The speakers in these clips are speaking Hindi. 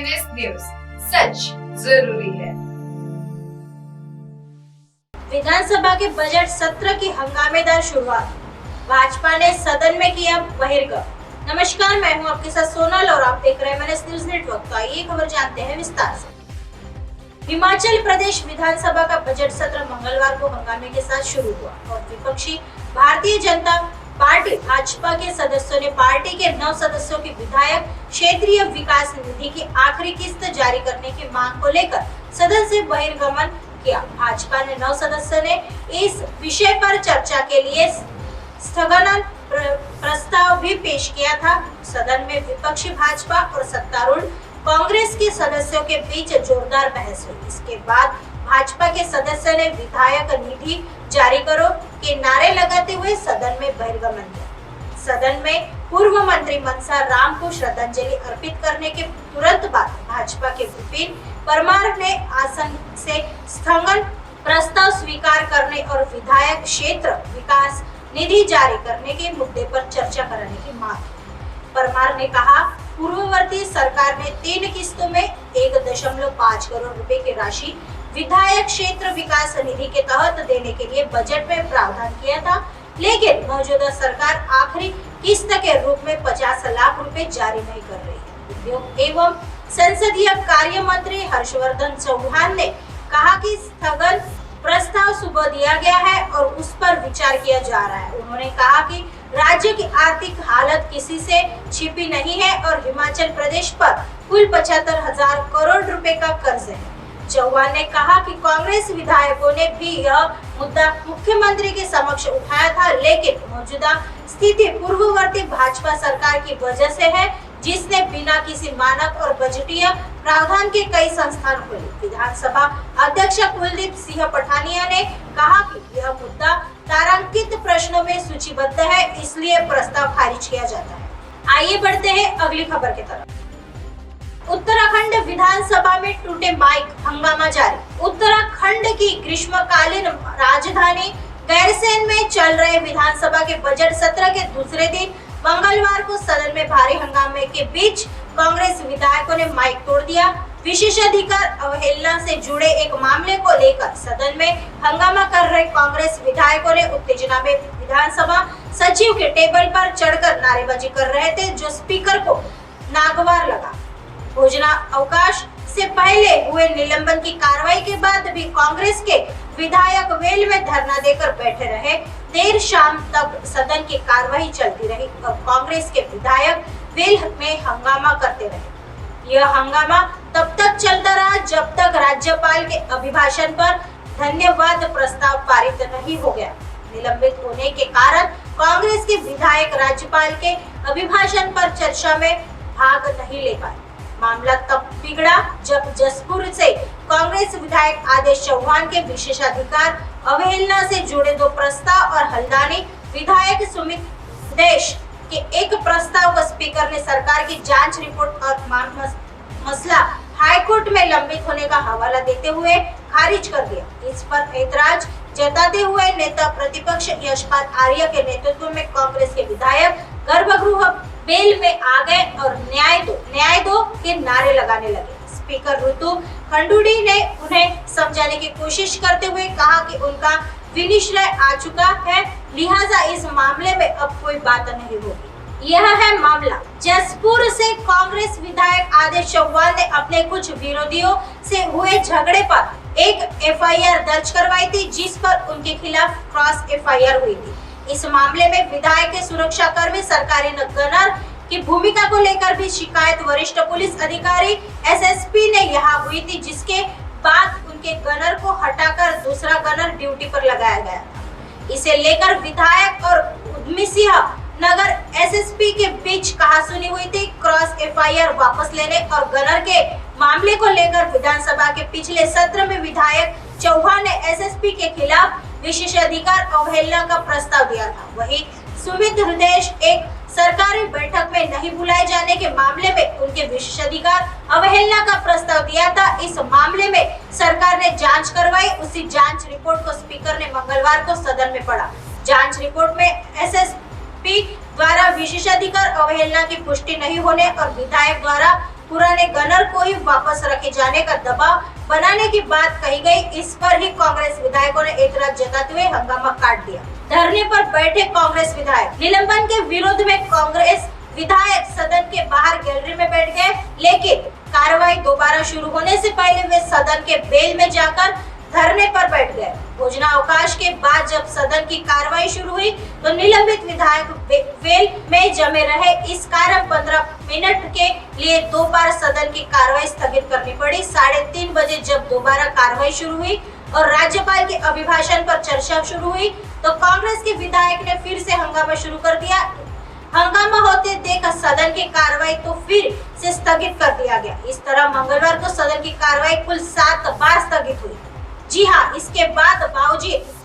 MNS न्यूज, सच जरूरी है। विधानसभा के बजट सत्र की हंगामेदार शुरुआत, भाजपा ने सदन में किया बहिर्गमन। नमस्कार, मैं हूं आपके साथ सोनल और आप देख रहे हैं MNS न्यूज नेटवर्क। तो आइए खबर जानते हैं विस्तार से। हिमाचल प्रदेश विधानसभा का बजट सत्र मंगलवार को हंगामे के साथ शुरू हुआ और विपक्षी भारतीय जनता पार्टी भाजपा के सदस्यों ने पार्टी के 9 सदस्यों की विधायक क्षेत्रीय विकास निधि की आखिरी किस्त जारी करने की मांग को लेकर सदन से बहिर्गमन किया। भाजपा ने 9 सदस्यों ने इस विषय पर चर्चा के लिए स्थगन प्रस्ताव भी पेश किया था। सदन में विपक्षी भाजपा और सत्तारूढ़ कांग्रेस के सदस्यों के बीच जोरदार बहस हुई। इसके बाद भाजपा के सदस्यों ने विधायक निधि जारी करो के नारे लगाते हुए सदन में बहिर्गमन किया। सदन में पूर्व मंत्री मनसा राम को श्रद्धांजलि अर्पित करने के तुरंत बाद भाजपा के विपिन परमार ने आसन से स्थगन प्रस्ताव स्वीकार करने और विधायक क्षेत्र विकास निधि जारी करने के मुद्दे पर चर्चा करने की मांग की। परमार ने कहा, पूर्ववर्ती सरकार ने 3 किस्तों में 1.5 करोड़ रुपए की राशि विधायक क्षेत्र विकास निधि के तहत देने के लिए बजट में प्रावधान किया था, लेकिन मौजूदा सरकार आखिरी किस्त के रूप में 50 लाख रुपए जारी नहीं कर रही है। उद्योग एवं संसदीय कार्य मंत्री हर्षवर्धन चौहान ने कहा कि स्थगन प्रस्ताव सुबह दिया गया है और उस पर विचार किया जा रहा है। उन्होंने कहा कि राज्य की आर्थिक हालत किसी से छिपी नहीं है और हिमाचल प्रदेश पर कुल 75,000 करोड़ रुपए का कर्ज है। चौहान ने कहा कि कांग्रेस विधायकों ने भी यह मुद्दा मुख्यमंत्री के समक्ष उठाया था, लेकिन मौजूदा स्थिति पूर्ववर्ती भाजपा सरकार की वजह से है, जिसने बिना किसी मानक और बजटीय प्रावधान के कई संस्थान खोले। विधानसभा अध्यक्ष कुलदीप सिंह पठानिया ने कहा कि यह मुद्दा तारांकित प्रश्नों में सूचीबद्ध है, इसलिए प्रस्ताव खारिज किया जाता है। आइए बढ़ते हैं अगली खबर की तरफ। उत्तराखंड विधानसभा में टूटे माइक, हंगामा जारी। उत्तराखंड की ग्रीष्मकालीन राजधानी गैरसैंण में चल रहे विधानसभा के बजट सत्र के दूसरे दिन मंगलवार को सदन में भारी हंगामे के बीच कांग्रेस विधायकों ने माइक तोड़ दिया। विशेषाधिकार अवहेलना से जुड़े एक मामले को लेकर सदन में हंगामा कर रहे कांग्रेस विधायकों ने उत्तेजना में विधानसभा सचिव के टेबल पर चढ़कर नारेबाजी कर रहे थे, जो स्पीकर को नागवार लगा। भोजनावकाश से पहले हुए निलंबन की कार्रवाई के बाद भी कांग्रेस के विधायक वेल में धरना देकर बैठे रहे। देर शाम तक सदन की कार्रवाई चलती रही और कांग्रेस के विधायक वेल में हंगामा करते रहे। यह हंगामा तब तक चलता रहा जब तक राज्यपाल के अभिभाषण पर धन्यवाद प्रस्ताव पारित नहीं हो गया। निलंबित होने के कारण कांग्रेस के विधायक राज्यपाल के अभिभाषण पर चर्चा में भाग नहीं ले पाए। मामला तब बिगड़ा जब जसपुर से कांग्रेस विधायक आदेश चौहान के विशेषाधिकार अवहेलना से जुड़े 2 प्रस्ताव और हल्द्वानी विधायक सुमित देश के एक प्रस्ताव को स्पीकर ने सरकार की जांच रिपोर्ट और मसला हाईकोर्ट में लंबित होने का हवाला देते हुए खारिज कर दिया। इस पर ऐतराज जताते हुए नेता प्रतिपक्ष यशपाल आर्य के नेतृत्व में कांग्रेस के विधायक गर्भगृह बेल में आ गए और न्याय दो के नारे लगाने लगे। स्पीकर ऋतु खंडूड़ी ने उन्हें समझाने की कोशिश करते हुए कहा कि उनका विनिश्चय आ चुका है, लिहाजा इस मामले में अब कोई बात नहीं होगी। यह है मामला। जसपुर से कांग्रेस विधायक आदेश चौहान ने अपने कुछ विरोधियों से हुए झगड़े पर एक FIR दर्ज करवाई थी, जिस पर उनके खिलाफ क्रॉस FIR हुई थी। इस मामले में विधायक के सुरक्षा कर्मी सरकारी गनर की भूमिका को लेकर भी शिकायत वरिष्ठ पुलिस अधिकारी SSP ने यहाँ हुई थी, जिसके बाद उनके गनर को हटाकर दूसरा गनर ड्यूटी पर लगाया गया था। इसे लेकर विधायक और उद्यमी सिंह नगर SSP के बीच कहासुनी हुई थी। क्रॉस FIR वापस लेने और गनर के मामले को लेकर विधानसभा के पिछले सत्र में विधायक चौहान ने SSP के खिलाफ विशेषाधिकार अवहेलना का प्रस्ताव दिया था। वहीं सुमित हृदय एक सरकारी बैठक में नहीं बुलाए जाने के मामले में उनके विशेषाधिकार अवहेलना का प्रस्ताव दिया था। इस मामले में सरकार ने जांच करवाई। उसी जांच रिपोर्ट को स्पीकर ने मंगलवार को सदन में पढ़ा। जांच रिपोर्ट में SSP द्वारा विशेषाधिकार अवहेलना की पुष्टि नहीं होने और विधायक द्वारा पुराने गनर को ही वापस रखे जाने का दबाव बनाने की बात कही गई। इस पर ही कांग्रेस विधायकों ने एतराज जताते हुए हंगामा काट दिया। धरने पर बैठे कांग्रेस विधायक निलंबन के विरोध में कांग्रेस विधायक सदन के बाहर गैलरी में बैठ गए, लेकिन कार्रवाई दोबारा शुरू होने से पहले वे सदन के बेल में जाकर धरने पर बैठ गए। भोजनावकाश के बाद जब सदन की कार्रवाई शुरू हुई तो निलंबित विधायक वेल में जमे रहे। इस कारण 15 मिनट के लिए दो बार सदन की कार्रवाई स्थगित करनी पड़ी। 3:30 बजे जब दोबारा कार्रवाई शुरू हुई और राज्यपाल के अभिभाषण पर चर्चा शुरू हुई तो कांग्रेस के विधायक ने फिर से हंगामा शुरू कर दिया। हंगामा होते देख सदन की कार्रवाई तो फिर से स्थगित कर दिया गया। इस तरह मंगलवार को सदन की कार्रवाई कुल 7 बार स्थगित हुई। जी हाँ, इसके बाद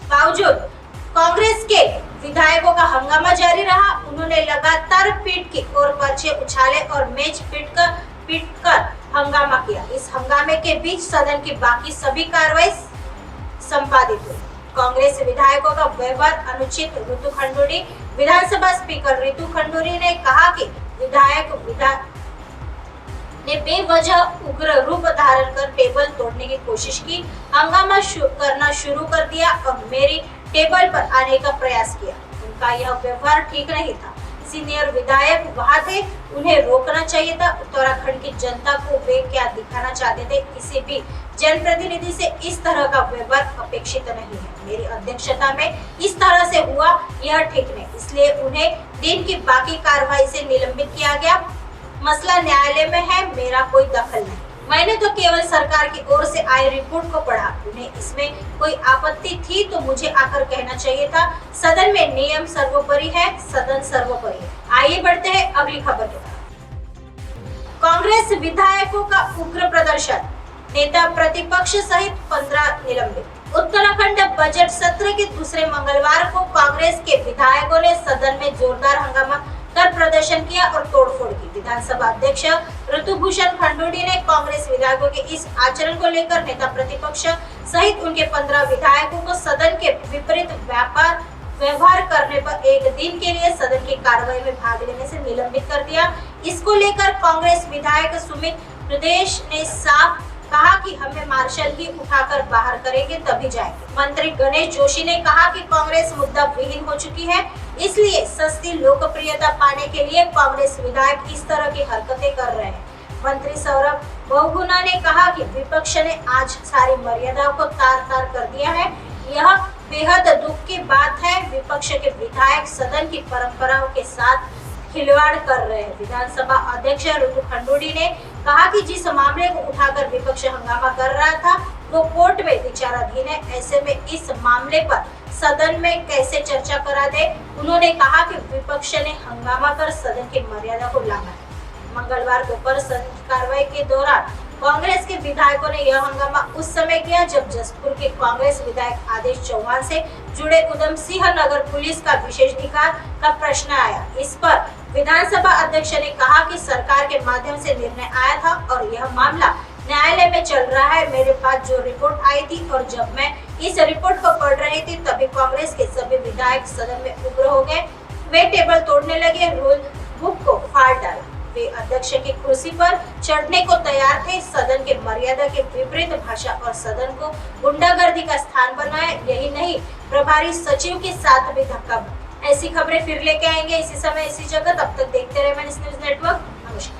बावजूद कांग्रेस के विधायकों का हंगामा जारी रहा। उन्होंने लगातार पीठ की ओर पर्चे उछाले और मेज पीट कर हंगामा किया। इस हंगामे के बीच सदन की बाकी सभी कार्रवाई संपादित हुई। कांग्रेस विधायकों का व्यवहार अनुचित। ऋतु खंडूरी विधानसभा स्पीकर ऋतु खंडूरी ने कहा कि विधायक ने बेवजह उग्र रूप धारण कर टेबल तोड़ने की कोशिश की, हंगामा करना शुरू कर दिया और मेरी टेबल पर आने का प्रयास किया। उनका यह व्यवहार ठीक नहीं था। सीनियर विधायक वहां थे, उन्हें रोकना चाहिए था। उत्तराखंड की जनता को वे क्या दिखाना चाहते थे, किसी भी जनप्रतिनिधि से इस तरह का व्यवहार अपेक्षित नहीं है। मेरी अध्यक्षता में इस तरह से हुआ, यह ठीक नहीं, इसलिए उन्हें दिन की बाकी कार्रवाई से निलंबित किया गया। मसला न्यायालय में है, मेरा कोई दखल नहीं। मैंने तो केवल सरकार की ओर से आई रिपोर्ट को पढ़ा। उन्हें इसमें कोई आपत्ति थी तो मुझे आकर कहना चाहिए था। सदन में नियम सर्वोपरि है, सदन सर्वोपरि है। आइए बढ़ते हैं अगली खबर की तरफ। कांग्रेस विधायकों का उग्र प्रदर्शन, नेता प्रतिपक्ष सहित 15 निलंबित। उत्तराखंड बजट सत्र के दूसरे मंगलवार को कांग्रेस के विधायकों ने सदन में जोरदार हंगामा कर प्रदर्शन किया और तोड़फोड़ की। विधानसभा अध्यक्ष ऋतुभूषण खंडूरी ने कांग्रेस विधायकों के इस आचरण को लेकर नेता प्रतिपक्ष सहित उनके 15 विधायकों को सदन के विपरीत व्यवहार करने पर एक दिन के लिए सदन की कार्रवाई में भाग लेने से निलंबित कर दिया। इसको लेकर कांग्रेस विधायक सुमित प्रदेश ने साफ कहा कि हमें मार्शल ही उठाकर बाहर करेंगे तभी जाएंगे। मंत्री गणेश जोशी ने कहा कि कांग्रेस मुद्दा विहीन हो चुकी है, इसलिए सस्ती लोकप्रियता पाने के लिए कांग्रेस विधायक इस तरह की हरकतें कर रहे हैं। मंत्री सौरभ बहुगुणा ने कहा कि विपक्ष ने आज सारी मर्यादाओं को तार-तार कर दिया है। यह बेहद दुख की बात है। विपक्ष के विधायक सदन की परंपराओं के साथ खिलवाड़ कर रहे हैं। विधानसभा अध्यक्ष ऋतु खंडूरी ने कहा कि जिस मामले को उठाकर विपक्ष हंगामा कर रहा था वो कोर्ट में विचाराधीन है। ऐसे में इस मामले पर सदन में कैसे चर्चा करा दे। उन्होंने कहा कि विपक्ष ने हंगामा कर सदन की मर्यादा को लांघा है। मंगलवार दोपहर सदन की कार्रवाई के दौरान कांग्रेस के विधायकों ने यह हंगामा उस समय किया जब जसपुर के कांग्रेस विधायक आदेश चौहान से जुड़े उधम सिंह नगर पुलिस का विशेषाधिकार का प्रश्न आया। इस पर विधानसभा अध्यक्ष ने कहा कि सरकार के माध्यम से निर्णय आया था और यह मामला न्यायालय में चल रहा है। मेरे पास जो रिपोर्ट आई थी और जब मैं इस रिपोर्ट को पढ़ रही थी तभी कांग्रेस के सभी विधायक सदन में उग्र हो गए। वे टेबल तोड़ने लगे, रूल बुक को फाड़ डाला। वे अध्यक्ष की कुर्सी पर चढ़ने को तैयार थे। सदन के मर्यादा के विपरीत भाषा और सदन को गुंडागर्दी का स्थान बनाया। यही नहीं, प्रभारी सचिव के साथ भी धक्का। ऐसी खबरें फिर लेके आएंगे इसी समय इसी जगह। तब तक देखते रहे मैनेज न्यूज नेटवर्क। नमस्कार।